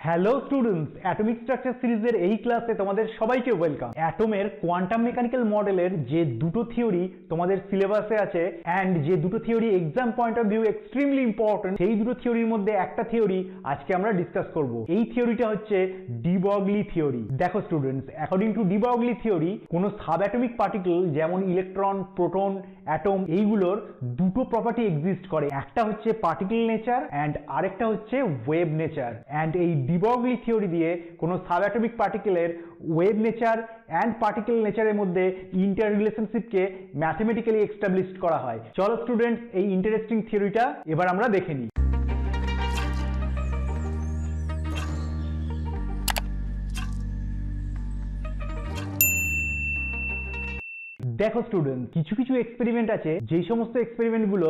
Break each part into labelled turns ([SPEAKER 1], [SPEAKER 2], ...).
[SPEAKER 1] Hello students, atomic structure সিরিজের এই ক্লাসে তোমাদের সবাইকে ওয়েলকাম। অ্যাটমের কোয়ান্টাম মেকানিক্যাল মডেলের যে দুটো থিওরি তোমাদের সিলেবাসে আছে অ্যান্ড যে দুটো theory exam point of view extremely important, সেই দুটো থিওরির মধ্যে একটা থিওরি আজকে আমরা ডিসকাস করব। এই থিওরিটা হচ্ছে ডি ব্রগলি থিওরি। দেখো students, according to D Broglie theory কোনো সাব অ্যাটমিক পার্টিকেল যেমন ইলেকট্রন, প্রোটন, অ্যাটম এইগুলোর দুটো প্রপার্টি এক্সিস্ট করে। একটা হচ্ছে পার্টিকেল নেচার অ্যান্ড আরেকটা হচ্ছে ওয়েভ নেচার। অ্যান্ড এই ডি ব্রগলি থিওরি দিয়ে কোনো সাব অ্যাটমিক পার্টিকেলের ওয়েভ নেচার অ্যান্ড পার্টিকেল নেচারের মধ্যে ইন্টার রিলেশনশিপকে ম্যাথমেটিক্যালি এস্টাবলিশ করা হয়। চলো স্টুডেন্টস, এই ইন্টারেস্টিং থিওরিটা এবার আমরা দেখে নিই। দেখো স্টুডেন্ট, কিছু কিছু এক্সপেরিমেন্ট আছে যেই সমস্ত এক্সপেরিমেন্ট গুলো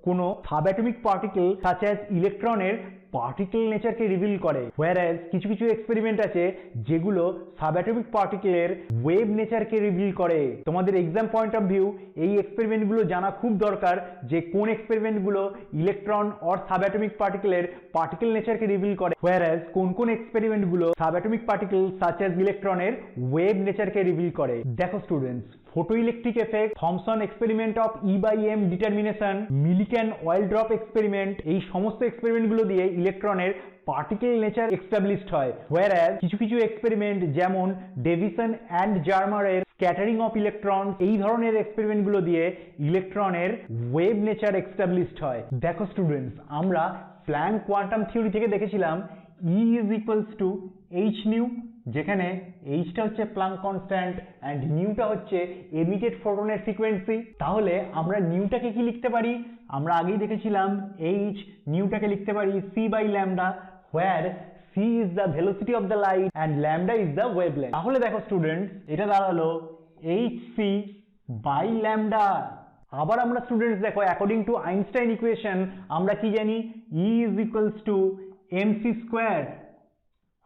[SPEAKER 1] কোনো sub atomic particle such as ইলেকট্রনের পার্টিকেল নেচারকে রিভিল করে, হোয়ারএজ কিছু কিছু এক্সপেরিমেন্ট আছে যেগুলো সাব অ্যাটমিক পার্টিকেলের ওয়েভ নেচারকে রিভিল করে। তোমাদের এক্সাম পয়েন্ট অফ ভিউ এই এক্সপেরিমেন্টগুলো জানা খুব দরকার যে কোন এক্সপেরিমেন্টগুলো ইলেকট্রন অর সাব অ্যাটমিক পার্টিকেলের পার্টিকেল নেচারকে রিভিল করে, হোয়ারএজ কোন কোন এক্সপেরিমেন্টগুলো sub atomic particle such as ইলেকট্রনের ওয়েভ নেচারকে রিভিল করে। দেখো students, photoelectric effect, Thomson experiment of E/M determination, Millikan oil drop experiment, এই সমস্ত এক্সপেরিমেন্টগুলো দিয়ে ইলেকট্রনের পার্টিকেল নেচার এস্টাবলিশড হয়। হোয়ারএজ কিছু কিছু এক্সপেরিমেন্ট যেমন ডেভিসন অ্যান্ড জার্মারের স্ক্যাটারিং অফ ইলেকট্রন, এই ধরনের এক্সপেরিমেন্টগুলো দিয়ে ইলেকট্রনের ওয়েভ নেচার এস্টাবলিশড হয়। দেখো স্টুডেন্টস, আমরা প্ল্যাঙ্ক কোয়ান্টাম থিওরি থেকে দেখেছিলাম E = h নিউ, যেখানে এইচটা হচ্ছে প্লাঙ্ক কনস্ট্যান্ট অ্যান্ড নিউটা হচ্ছে এমিটেড ফোটনের ফ্রিকোয়েন্সি। তাহলে আমরা নিউটাকে কি লিখতে পারি? আমরা আগেই দেখেছিলাম এইচ নিউটাকে লিখতে পারি c/λ, where c is the velocity of the light and lambda is the wavelength। তাহলে দেখো স্টুডেন্ট, এটা দাঁড়ালো hc/λ। আবার আমরা স্টুডেন্টস দেখো, অ্যাকর্ডিং টু আইনস্টাইন ইকুয়েশন আমরা কি জানি? E = mc²,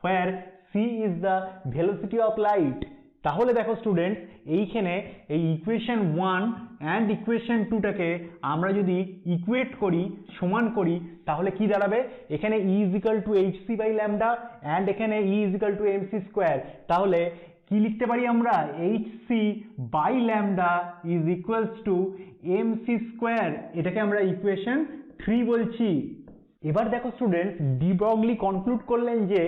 [SPEAKER 1] where c is the velocity of light। তাহলে দেখো স্টুডেন্ট, এইখানে এই ইকুয়েশন 1 অ্যান্ড ইকুয়েশন 2টাকে আমরা যদি ইকুয়েট করি, সমান করি, তাহলে কি দাঁড়াবে? এখানে E = hc/λ অ্যান্ড এখানে E = mc²। তাহলে কি লিখতে পারি আমরা? hc/λ = mc²। এটাকে আমরা ইকুয়েশন 3 বলছি। এবার দেখো স্টুডেন্ট, ডি ব্রগলি কনক্লুড করলেন যে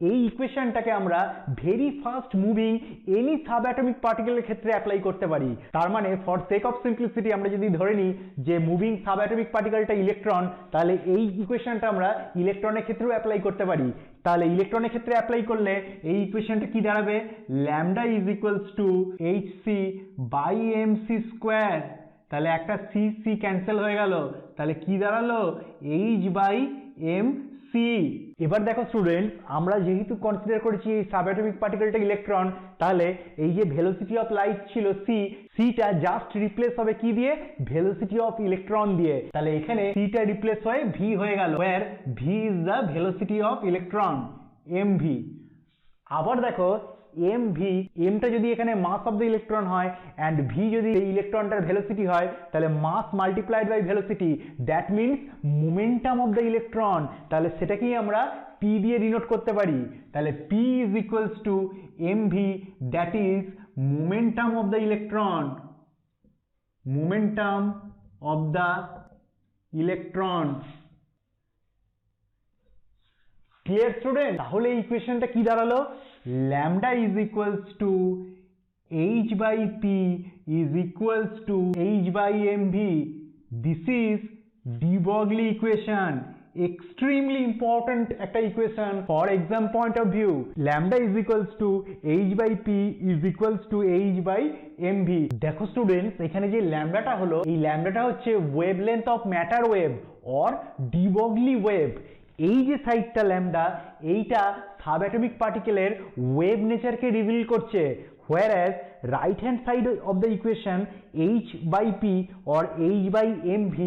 [SPEAKER 1] এই ইকুয়েশনটাকে আমরা very fast moving any sub atomic পার্টিকেলের ক্ষেত্রে অ্যাপ্লাই করতে পারি। তার মানে ফর সেক অফ সিম্পলিসিটি আমরা যদি ধরে নিই যে মুভিং সাব অ্যাটমিক পার্টিকেলটা ইলেকট্রন, তাহলে এই ইকুয়েশনটা আমরা ইলেকট্রনের ক্ষেত্রেও অ্যাপ্লাই করতে পারি। তাহলে ইলেকট্রনের ক্ষেত্রে অ্যাপ্লাই করলে এই ইকুয়েশনটা কি দাঁড়াবে? Lambda = hc/mc²। তাহলে একটা c ক্যান্সেল হয়ে গেল, তাহলে কি দাঁড়ালো? h/mc। এবার দেখো স্টুডেন্ট, আমরা যেহেতু কনসিডার করেছি এই সাব অ্যাটমিক পার্টিকেলটা ইলেকট্রন, তাহলে এই যে ভেলোসিটি অফ লাইট ছিল c টা জাস্ট রিপ্লেস হবে কি দিয়ে? ভেলোসিটি অফ ইলেকট্রন দিয়ে। তাহলে এখানে c টা রিপ্লেস হয়ে v হয়ে গেল, where v is the velocity of electron, mv। আবার দেখো mv, mটা যদি এখানে মাস অফ দ্য ইলেকট্রন হয় অ্যান্ড v যদি এই ইলেকট্রনটার ভেলোসিটি হয়, তাহলে mass multiplied by velocity, that means momentum of the electron. তাহলে সেটাকেই আমরা p দিয়ে ডিনোট করতে পারি। তাহলে p = mv, that is momentum of the electron, momentum of the electron. Clear student? তাহলে এই ইকুয়েশনটা কি দাঁড়ালো? lambda is equals to h/p is equals to h/mv. This is de Broglie equation, extremely important একটা equation for exam point of view। lambda is equals to h/p is equals to h/mv। দেখো students, এখানে যে ল্যামডাটা হলো, এই ল্যামডাটা হচ্ছে wavelength of matter wave or D Broglie wave. এই যে সাইডটা ল্যামডা, এইটা সাব অ্যাটমিক পার্টিকেলের ওয়েভ নেচারকে রিভিল করছে, whereas right hand side of the equation h by p or h by mv,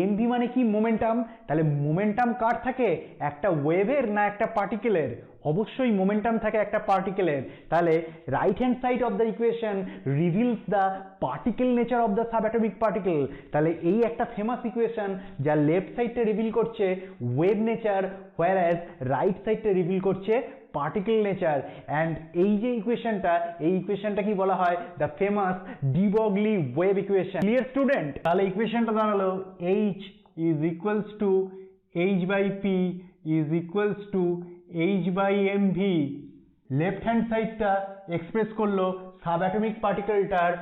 [SPEAKER 1] mv মানে কি মোমেন্টাম, তাহলে মোমেন্টাম কার থাকে, একটা ওয়েভের না একটা পার্টিকেলের, অবশ্যই মোমেন্টাম থাকে একটা পার্টিকেলের। তাহলে right hand side of the equation reveals the particle nature of the subatomic particle. তাহলে এই একটা ফেমাস ইকুয়েশন যা লেফট সাইডটা রিভিল করছে ওয়েভ নেচার, whereas রাইট সাইডটা রিভিল করছে পার্টিকেল নেচার। অ্যান্ড এই যে ইকুয়েশনটা, এই ইকুয়েশনটা কি বলা হয়, the famous de Broglie wave equation. Clear student? তাহলে ইকুয়েশনটা দাঁড়ালো h is equals to h by P is equals to h by mv। Left hand সাইডটা এক্সপ্রেস করলো সাবঅ্যাটমিক পার্টিকেলটার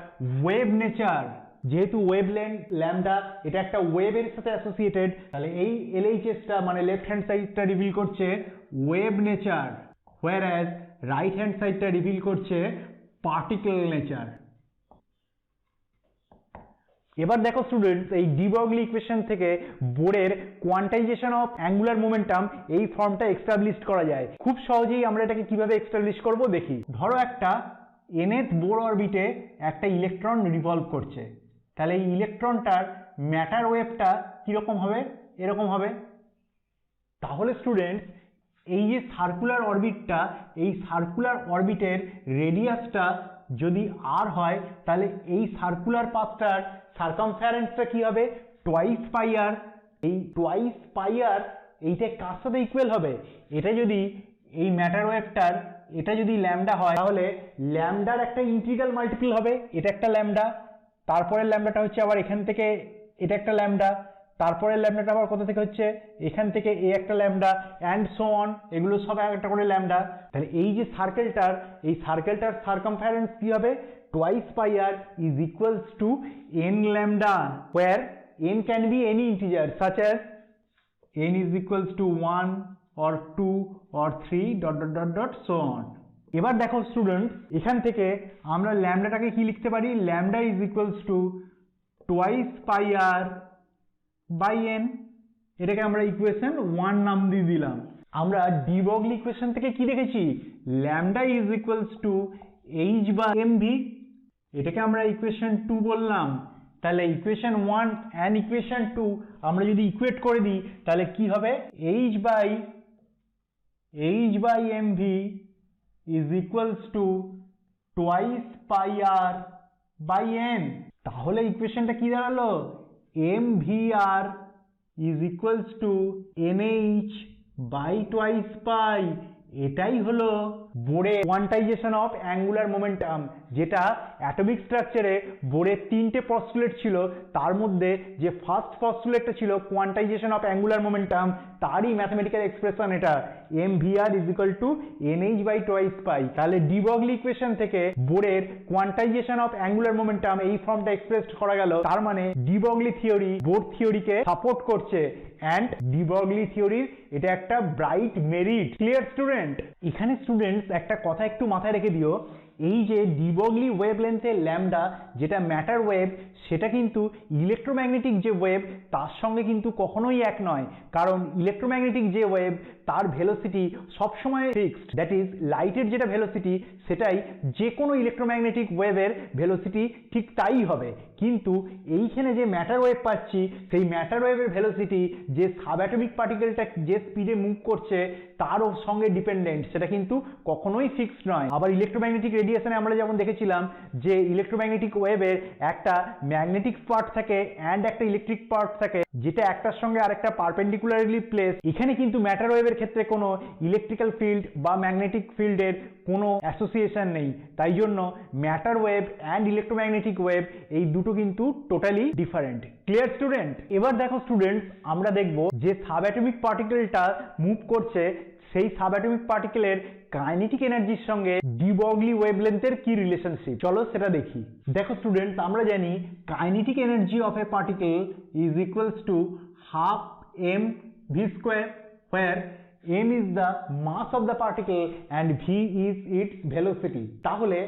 [SPEAKER 1] ওয়েভ নেচার, যেহেতু ওয়েভ লেন্থ ল্যামডা এটা একটা ওয়েভের সাথে অ্যাসোসিয়েটেড, তাহলে এই এলএইচএসটা মানে লেফট হ্যান্ড সাইডটা রিভিল করছে wave nature, whereas right hand সাইডটা রিভিল করছে পার্টিকেল নেচার। এবার দেখো স্টুডেন্টস, এই ডি ব্রগলি ইকুয়েশন থেকে বোরের কোয়ান্টাইজেশন অফ অ্যাঙ্গুলার মোমেন্টাম এই ফর্মটা এস্টাবলিশড করা যায়। খুব সহজেই আমরা এটাকে কিভাবে এস্টাবলিশ করব দেখি। ধরো একটা nth বোর অরবিটে একটা ইলেকট্রন রিভলভ করছে, তাহলে এই ইলেকট্রনটার ম্যাটার ওয়েভটা কিরকম হবে, এরকম হবে। তাহলে স্টুডেন্টস এই যে সার্কুলার অরবিটটা, এই সার্কুলার অরবিটের রেডিয়াসটা যদি r হয়, তাহলে এই সার্কুলার পাথটার সার্কামফারেন্সটা কি হবে, টোয়াইস পাই আর। এই টোয়াইস পাই আর এইটা কার সাথে ইকুয়াল হবে, এটা যদি এই ম্যাটার ওয়েভটার এটা যদি ল্যামডা হয়, তাহলে ল্যামডার একটা ইন্টিগ্রাল মাল্টিপল হবে, এটা একটা ল্যামডা, তারপরের ল্যামডাটা হচ্ছে আবার এখান থেকে এটা একটা ল্যামডা, তারপরের ল্যামডাটা আবার কোথা থেকে হচ্ছে এখান থেকে এ একটা ল্যামডা, অ্যান্ড সো অন, এগুলো সব একটা করে ল্যামডা। তাহলে এই যে সার্কেলটার, এই সার্কেলটার সার্কামফারেন্স কি হবে, twice pi r is equals to n lambda, where n can be any integer such as n is equals to 1 or 2 or 3 dot dot dot dot so on. এবার দেখো স্টুডেন্ট, এখান থেকে আমরা ল্যামডাটাকে কি লিখতে পারি, lambda is equals to twice pi r by n, এটাকে আমরা ইকুয়েশন 1 নাম দিয়ে দিলাম। আমরা ডি ব্রগলি ইকুয়েশন থেকে কি দেখেছি, lambda is equals to h by mv, এটাকে আমরা ইকুয়েশন 2 বললাম। তাহলে ইকুয়েশন 1 অ্যান্ড ইকুয়েশন 2 আমরা যদি ইকুয়েট করে দিই, তাহলে কি হবে, h by mv is equals to twice pi r by n। তাহলে ইকুয়েশনটা কি দাঁড়ালো, mvr is equals to nh by twice pi. এটাই হলো বোরের কোয়ান্টাইজেশন অফ অ্যাঙ্গুলার মোমেন্টাম, যেটা অ্যাটমিক স্ট্রাকচারে বোরের 3টে পস্টুলেট ছিল, তার মধ্যে যে ফার্স্ট পস্টুলেটটা ছিল কোয়ান্টাইজেশন অফ অ্যাঙ্গুলার মোমেন্টাম, তারই ম্যাথমেটিক্যাল এক্সপ্রেশন এটা, mvr is equal to nh by twice pi. তাহলে ডি ব্রগলি ইকুয়েশন থেকে বোরের কোয়ান্টাইজেশন অফ অ্যাঙ্গুলার মোমেন্টাম এই ফর্মটা এক্সপ্রেসড করা গেল। তার মানে ডি ব্রগলি থিওরি বোর থিওরিকে সাপোর্ট করছে, অ্যান্ড ডি ব্রগলি থিওরির এটা একটা ব্রাইট মেরিট। Clear student? এখানে স্টুডেন্টস একটা কথা একটু মাথায় রেখে দিও, এই যে ডি ব্রগলি ওয়েভলেন্থের ল্যামডা যেটা ম্যাটার ওয়েভ, সেটা কিন্তু ইলেকট্রোম্যাগনেটিক যে ওয়েভ তার সঙ্গে কিন্তু কখনোই এক নয়, কারণ ইলেকট্রোম্যাগনেটিক যে ওয়েভ তার ভেলোসিটি সবসময় ফিক্সড, দ্যাট ইজ লাইটের যেটা ভেলোসিটি সেটাই যে কোনো ইলেকট্রোম্যাগনেটিক ওয়েভের ভেলোসিটি ঠিক তাই হবে। কিন্তু এইখানে যে ম্যাটার ওয়েভ পাচ্ছি, সেই ম্যাটার ওয়েভের ভেলোসিটি যে সাবঅ্যাটমিক পার্টিকেলটা যে স্পিডে মুভ করছে তার সঙ্গে ডিপেন্ডেন্ট, সেটা কিন্তু কখনোই ফিক্সড নয়। আবার ইলেকট্রোম্যাগনেটিক রেডিয়েশনে আমরা যেমন দেখেছিলাম যে ইলেকট্রোম্যাগনেটিক ওয়েভের একটা ম্যাগনেটিক পার্ট থাকে অ্যান্ড একটা ইলেকট্রিক পার্ট থাকে, যেটা একটার সঙ্গে আরেকটা পারপেন্ডিকুলারলি প্লেস। এখানে কিন্তু ম্যাটার ওয়েভের ক্ষেত্রে কোনো ইলেকট্রিক্যাল ফিল্ড বা ম্যাগনেটিক ফিল্ডের কোনো অ্যাসোসিয়েশন নেই, তাই জন্য matter wave and electromagnetic wave এই দুটো কিন্তু টোটালি ডিফারেন্ট। Clear student? এবার দেখো স্টুডেন্টস, আমরা দেখব যে সাবঅ্যাটমিক পার্টিকেলটা মুভ করছে, সেই সাবঅ্যাটমিক পার্টিকেলের কাইনেটিক এনার্জির সঙ্গে ডি ব্রগলি ওয়েভলেন্থের কি রিলেশনশিপ, চলো সেটা দেখি। দেখো স্টুডেন্টস, আমরা জানি kinetic energy of A particle is equals to half mv square, where m is the mass of the particle and v is its velocity। তাহলে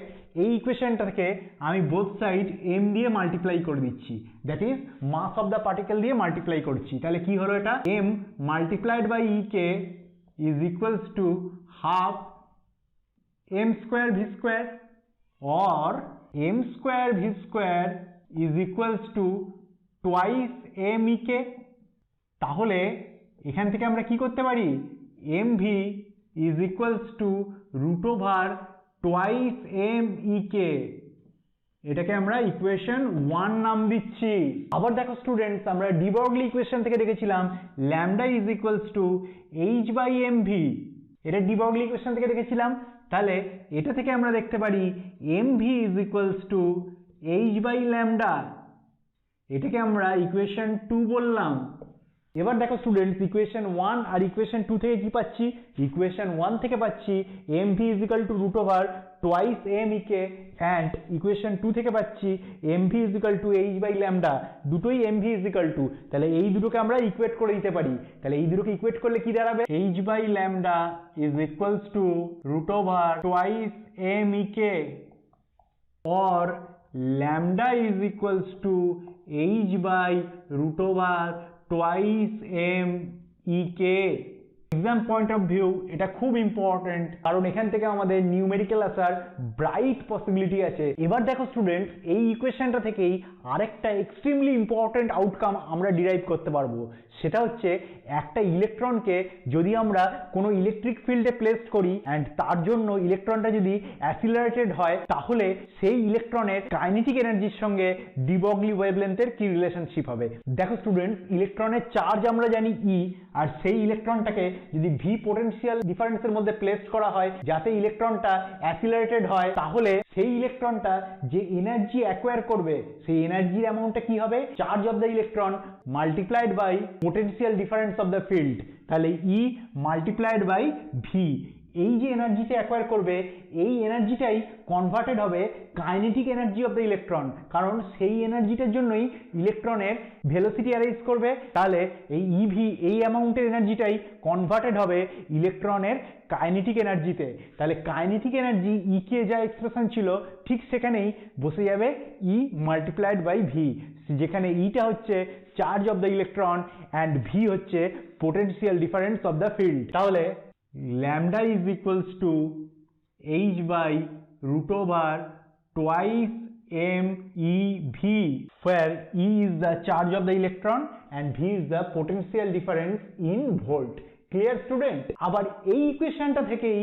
[SPEAKER 1] এই ইকুয়েশনটাকে আমি বোথ সাইড m দিয়ে মাল্টিপ্লাই করে দিচ্ছি, that is mass of the particle দিয়ে multiply করছি। তাহলে কি হলো, এটা m multiplied by ek is equals to half m square v square, or m square v square is equals to twice m ek। তাহলে এখান থেকে আমরা কি করতে পারি, mv is equals to root over twice m ek, এটাকে আমরা equation 1 নাম দিচ্ছি। আবার দেখো স্টুডেন্টস, আমরা ডি ব্রগলি ইকুয়েশন থেকে দেখেছিলাম lambda is equals to H by M V, এটা ডি ব্রগলি ইকুয়েশন থেকে দেখেছিলাম। তাহলে এটা থেকে আমরা দেখতে পারি M V is equals to H by lambda, এটাকে আমরা ইকুয়েশন 2 বললাম। এবার দেখো স্টুডেন্টস, ইকুয়েশন 1 আর ইকুয়েশন 2 থেকে কি পাচ্ছি, ইকুয়েশন 1 থেকে পাচ্ছি M V is equal to root over twice M E K, and equation 2 থেকে পাচ্ছি M V is equal to H by lambda, দুটোই M V is equal to. তাহলে এই দুটোকে আমরা ইকুয়েট করে দিতে পারি। তাহলে এই দুটোকে ইকুয়েট করলে কি দাঁড়াবে, H by lambda is equals to root over twice M E K, or lambda is equals to h by root over twice m ek। Exam point of view এটা খুব ইম্পর্টেন্ট, কারণ এখান থেকে আমাদের নিউমেরিক্যাল আসার ব্রাইট পসিবিলিটি আছে। এবার দেখো স্টুডেন্টস, এই ইকুয়েশনটা থেকেই আরেকটা এক্সট্রিমলি ইম্পর্টেন্ট আউটকাম আমরা ডিরাইভ করতে পারবো। সেটা হচ্ছে একটা ইলেকট্রনকে যদি আমরা কোনো ইলেকট্রিক ফিল্ডে প্লেস করি অ্যান্ড তার জন্য ইলেকট্রনটা যদি অ্যাসিলারেটেড হয়, তাহলে সেই ইলেকট্রনের কাইনেটিক এনার্জির সঙ্গে ডি ব্রগলি ওয়েভলেন্থের কি রিলেশনশিপ হবে। দেখো স্টুডেন্টস, ইলেকট্রনের চার্জ আমরা জানি ই, আর সেই ইলেকট্রনটাকে যদি ভি পোটেনশিয়াল ডিফারেন্সের মধ্যে প্লেস করা হয় যাতে ইলেকট্রনটা অ্যাসিলারেটেড হয়, তাহলে সেই ইলেকট্রনটা যে এনার্জি অ্যাকোয়ার করবে সেই এনার্জির অ্যামাউন্টটা কি হবে, charge of the electron multiplied by potential difference of the field. তাহলে ই মাল্টিপ্লাইড বাই ভি, এই যে এনার্জিটা অ্যাকোয়ার করবে এই এনার্জিটাই কনভার্টেড হবে kinetic energy of the electron, কারণ সেই এনার্জিটার জন্যই ইলেকট্রনের ভেলোসিটি অ্যারেঞ্জ করবে। তাহলে এই ইভি, এই অ্যামাউন্টের এনার্জিটাই কনভার্টেড হবে ইলেকট্রনের কাইনেটিক এনার্জিতে। তাহলে কাইনেটিক এনার্জি ই কে যা এক্সপ্রেশন ছিল ঠিক সেখানেই বসে যাবে ই মাল্টিপ্লাইড বাই ভি, যেখানে ইটা হচ্ছে charge of the electron and V হচ্ছে potential difference of the field. তাহলে lambda is equals to h by root over twice m e v, where e is the charge of the electron and v is the potential difference in volt. Clear student? আবার এই ইকুয়েশনটা থেকেই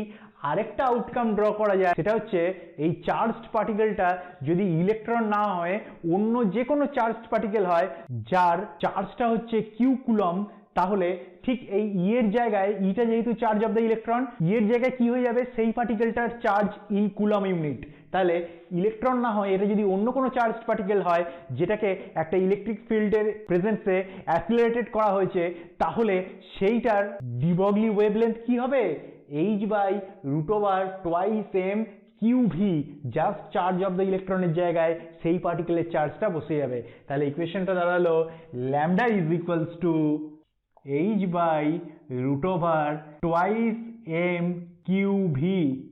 [SPEAKER 1] আরেকটা outcome draw করা যায়, সেটা হচ্ছে এই charged পার্টিকেলটা যদি ইলেকট্রন না হয় অন্য যে কোনো চার্জড পার্টিকেল হয় যার চার্জটা হচ্ছে কিউ কুলম, তাহলে ঠিক এই ই এর জায়গায়, ইটা যেহেতু চার্জ অফ দ্য ইলেকট্রন, ই এর জায়গায় কি হয়ে যাবে সেই পার্টিকেলটার চার্জ ইন কুলম ইউনিট। তাহলে ইলেকট্রন না হয় এটা যদি অন্য কোনো চার্জ পার্টিকেল হয় যেটাকে একটা ইলেকট্রিক ফিল্ডের প্রেজেন্সে অ্যাসিলারেটেড করা হয়েছে, তাহলে সেইটার ডি ব্রগলি ওয়েভলেন্থ কি হবে, H by root over twice M Q V, just charge of the ইলেকট্রনের জায়গায় সেই পার্টিকেলের চার্জটা বসে যাবে। তাহলে ইকুয়েশনটা দাঁড়ালো lambda is equals to h by root over twice m q v,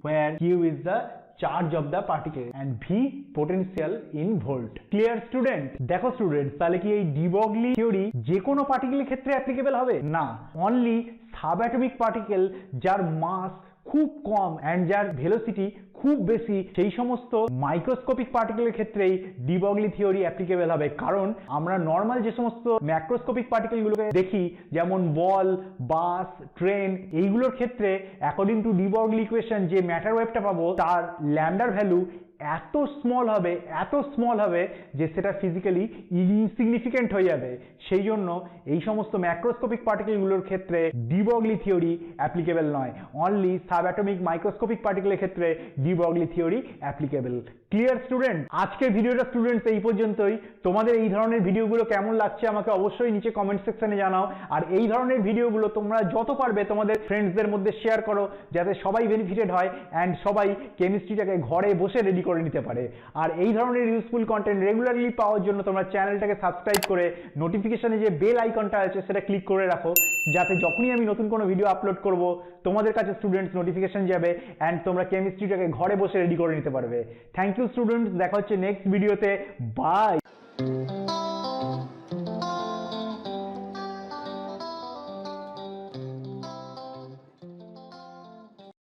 [SPEAKER 1] where q is the charge of the particle and v potential in volt. Clear student? দেখো স্টুডেন্ট, তাহলে কি এই ডি ব্রগলি থিওরি যে কোনো পার্টিকেলের ক্ষেত্রে applicable হবে না, only subatomic particle যার মাস খুব কম অ্যান্ড যার ভেলোসিটি খুব বেশি সেই সমস্ত মাইক্রোস্কোপিক পার্টিকেলের ক্ষেত্রেই ডি ব্রগলি থিওরি অ্যাপ্লিকেবল হবে। কারণ আমরা নর্মাল যে সমস্ত ম্যাক্রোস্কোপিক পার্টিকেলগুলোকে দেখি যেমন বল, বাস, ট্রেন, এইগুলোর ক্ষেত্রে according to D Broglie equation যে ম্যাটার ওয়েভটা পাবো তার ল্যামডার ভ্যালু এত স্মল হবে যে সেটা ফিজিক্যালি ইনসিগনিফিকেন্ট হয়ে যাবে। সেই জন্য এই সমস্ত ম্যাক্রোস্কোপিক পার্টিকেলগুলোর ক্ষেত্রে ডি ব্রগলি থিওরি অ্যাপ্লিকেবল নয়, অনলি সাবঅ্যাটমিক মাইক্রোস্কোপিক পার্টিকেলের ক্ষেত্রে D Broglie theory applicable. Clear student? আজকের ভিডিওটা স্টুডেন্টস এই পর্যন্তই। তোমাদের এই ধরনের ভিডিওগুলো কেমন লাগছে আমাকে অবশ্যই নিচে কমেন্ট সেকশনে জানাও, আর এই ধরনের ভিডিওগুলো তোমরা যত পারবে তোমাদের ফ্রেন্ডসদের মধ্যে শেয়ার করো যাতে সবাই বেনিফিটেড হয় অ্যান্ড সবাই কেমিস্ট্রিটাকে ঘরে বসে রেডি করে নিতে পারে। আর এই ধরনের ইউজফুল কন্টেন্ট রেগুলারলি পাওয়ার জন্য তোমরা চ্যানেলটাকে সাবস্ক্রাইব করে নোটিফিকেশনে যে বেল আইকনটা আছে সেটা ক্লিক করে রাখো, যাতে যখনই আমি নতুন কোনো ভিডিও আপলোড করব তোমাদের কাছে স্টুডেন্টস নোটিফিকেশন যাবে অ্যান্ড তোমরা কেমিস্ট্রিটাকে ঘরে বসে রেডি করে নিতে পারবে। থ্যাংক ইউ স্টুডেন্টস, দেখা হচ্ছে নেক্সট ভিডিওতে। বাই।